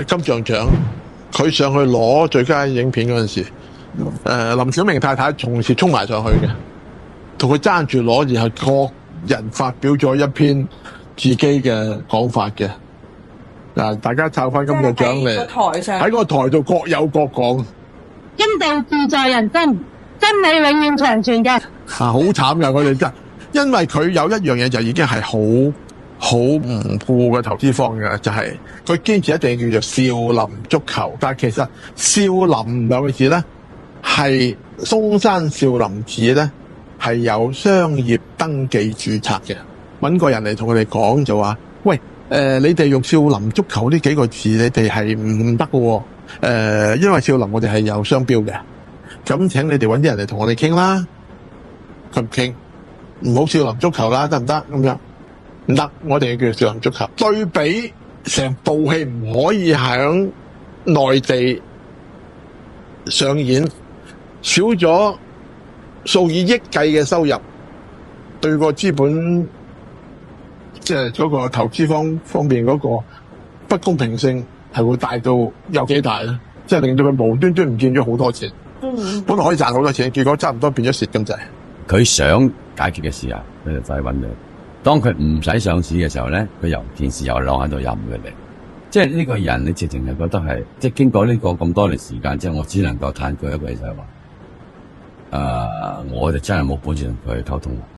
金像獎，佢上去攞最佳影片嗰陣時，林小明太太同時衝埋上去嘅，同佢爭住攞，然後各人發表咗一篇自己嘅講法嘅。大家抄翻金像獎嚟，喺個台度各有各講。公道自在人心，真理永遠長存嘅。好慘噶，佢哋真，因為佢有一樣嘢就已經係好唔顧嘅投資方嘅，就係佢堅持一定叫做少林足球。但係其實少林兩個字咧，係嵩山少林寺咧係有商業登記註冊嘅。搵個人嚟同佢哋講就話，喂，你哋用少林足球呢幾個字，你哋係唔得嘅。因為少林我哋係有商標嘅，咁請你哋搵啲人嚟同我哋傾啦。佢唔傾，唔好少林足球啦，得唔得？咁樣唔得，我哋叫少林足球。對比成部戲唔可以喺內地上演，少咗數以億計嘅收入，對個資本即係嗰個投資方面嗰個不公平性係會大到有幾大咧？即係令到佢無端端唔見咗好多錢。本來可以賺好多錢，結果差唔多變咗蝕咁滯。佢想解決嘅時候，佢就快揾你。當佢唔使上市嘅時候咧，佢又電視又晾喺度任佢哋。即係呢個人，你直情係覺得係，即係經過呢個咁多年時間之後，我只能夠嘆佢一句就係話，我哋真係冇本事同佢溝通。